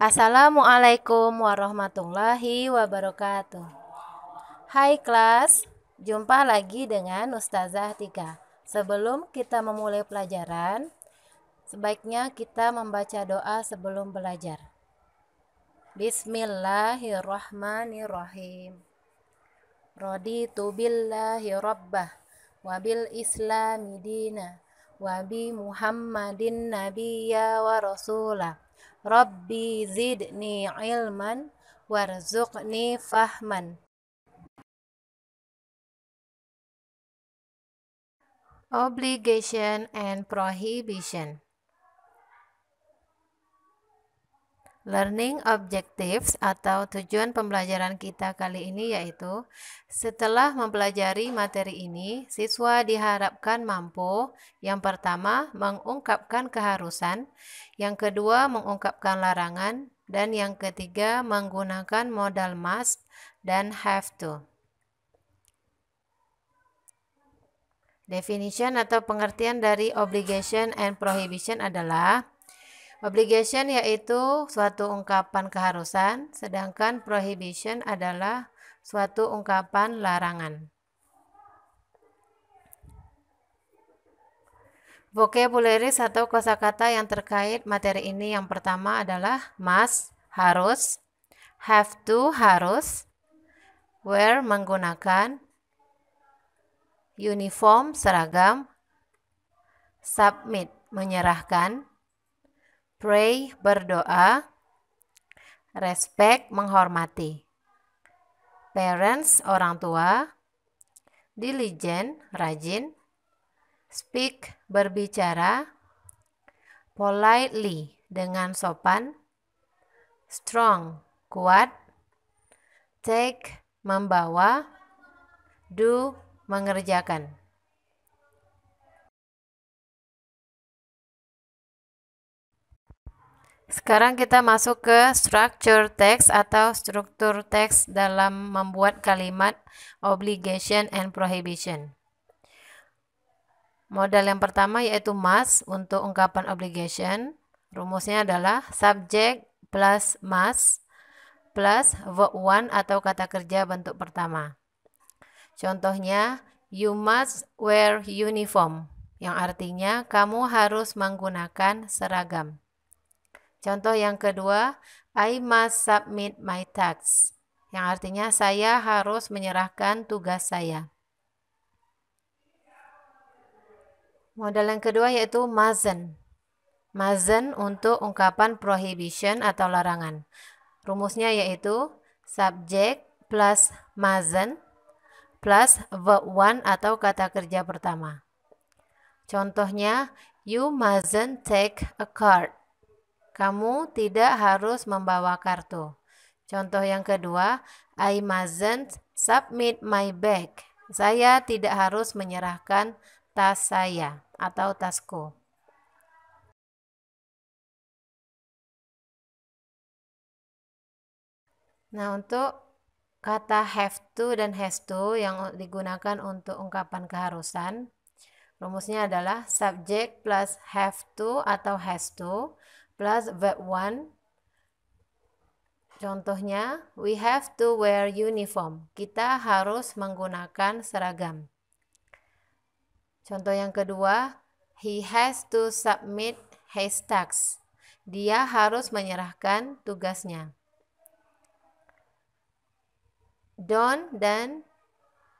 Assalamualaikum warahmatullahi wabarakatuh. Hai kelas, jumpa lagi dengan Ustazah Tika. Sebelum kita memulai pelajaran, sebaiknya kita membaca doa sebelum belajar. Bismillahirrahmanirrahim. Raditu billahi rabbah wa bil islami dina wa bi Muhammadin nabiyya wa rasulah. Rabbi zidni ilman warzuqni fahman. Obligation and prohibition. Learning objectives atau tujuan pembelajaran kita kali ini yaitu setelah mempelajari materi ini, siswa diharapkan mampu yang pertama mengungkapkan keharusan, yang kedua mengungkapkan larangan, dan yang ketiga menggunakan modal must dan have to. Definition atau pengertian dari obligation and prohibition adalah obligation yaitu suatu ungkapan keharusan, sedangkan prohibition adalah suatu ungkapan larangan. Vocabularies atau kosakata yang terkait materi ini yang pertama adalah must, harus, have to, harus, wear, menggunakan, uniform, seragam, submit, menyerahkan, pray, berdoa, respect, menghormati, parents, orang tua, diligent, rajin, speak, berbicara, politely, dengan sopan, strong, kuat, take, membawa, do, mengerjakan. Sekarang kita masuk ke structure text atau struktur teks dalam membuat kalimat obligation and prohibition. Modal yang pertama yaitu must untuk ungkapan obligation. Rumusnya adalah subject plus must plus verb one atau kata kerja bentuk pertama. Contohnya, you must wear uniform, yang artinya kamu harus menggunakan seragam. Contoh yang kedua, I must submit my tasks, yang artinya saya harus menyerahkan tugas saya. Modal yang kedua yaitu mustn't. Mustn't untuk ungkapan prohibition atau larangan. Rumusnya yaitu subject plus mustn't plus verb one atau kata kerja pertama. Contohnya, you mustn't take a card. Kamu tidak harus membawa kartu. Contoh yang kedua, I mustn't submit my bag. Saya tidak harus menyerahkan tas saya atau tasku. Nah, untuk kata have to dan has to yang digunakan untuk ungkapan keharusan, rumusnya adalah subject plus have to atau has to plus verb one. Contohnya, we have to wear uniform. Kita harus menggunakan seragam. Contoh yang kedua, he has to submit his tasks. Dia harus menyerahkan tugasnya. Don't dan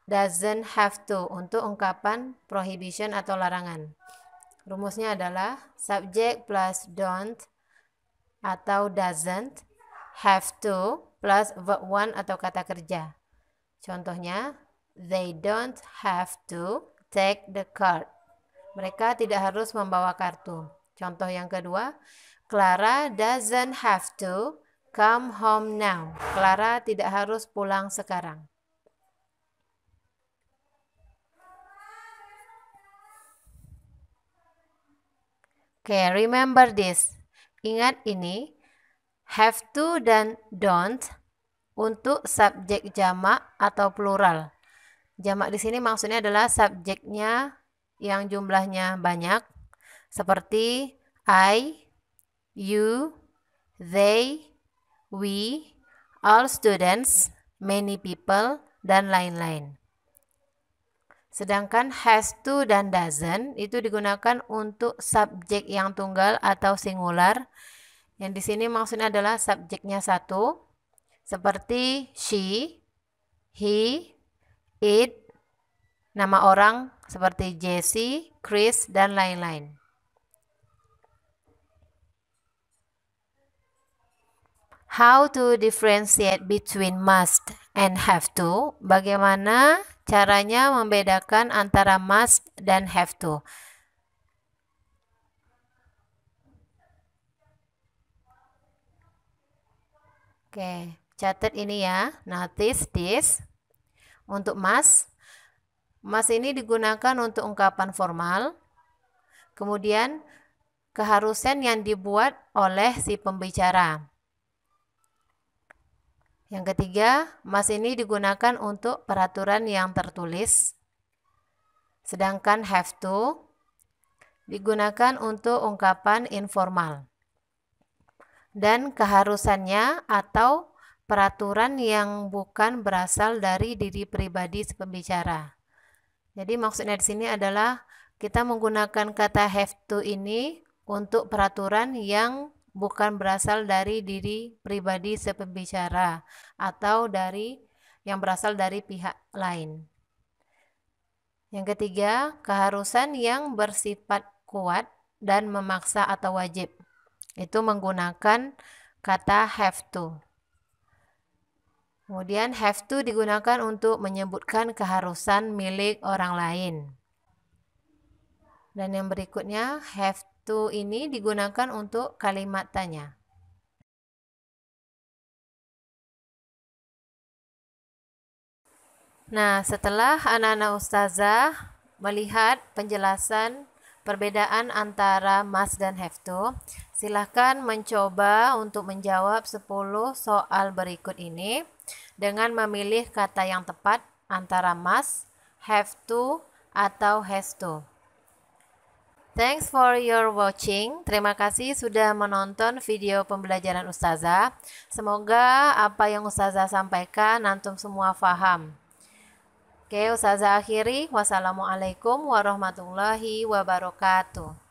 doesn't have to untuk ungkapan prohibition atau larangan. Rumusnya adalah subject plus don't atau doesn't, have to plus verb one atau kata kerja. Contohnya, they don't have to take the card. Mereka tidak harus membawa kartu. Contoh yang kedua, Clara doesn't have to come home now. Clara tidak harus pulang sekarang. Oke, remember this. Ingat ini, have to dan don't untuk subjek jamak atau plural. Jamak di sini maksudnya adalah subjeknya yang jumlahnya banyak, seperti I, you, they, we, all students, many people, dan lain-lain. Sedangkan has to dan doesn't itu digunakan untuk subjek yang tunggal atau singular. Yang di sini maksudnya adalah subjeknya satu, seperti she, he, it, nama orang seperti Jesse, Chris, dan lain-lain. How to differentiate between must and have to? Bagaimana caranya membedakan antara must dan have to? Oke, catat ini ya. Notice this. Untuk must ini digunakan untuk ungkapan formal. Kemudian keharusan yang dibuat oleh si pembicara. Yang ketiga, must ini digunakan untuk peraturan yang tertulis. Sedangkan have to digunakan untuk ungkapan informal. Dan keharusannya atau peraturan yang bukan berasal dari diri pribadi si pembicara. Jadi maksudnya di sini adalah kita menggunakan kata have to ini untuk peraturan yang bukan berasal dari diri pribadi si pembicara atau yang berasal dari pihak lain. Yang ketiga, keharusan yang bersifat kuat dan memaksa atau wajib. Itu menggunakan kata have to. Kemudian have to digunakan untuk menyebutkan keharusan milik orang lain. Dan yang berikutnya, have to ini digunakan untuk kalimat tanya. Nah, setelah anak-anak ustazah melihat penjelasan perbedaan antara must dan have to, silahkan mencoba untuk menjawab 10 soal berikut ini dengan memilih kata yang tepat antara must, have to, atau has to. Thanks for your watching. Terima kasih sudah menonton video pembelajaran ustazah. Semoga apa yang ustazah sampaikan antum semua paham. Oke, ustazah akhiri. Wassalamualaikum warahmatullahi wabarakatuh.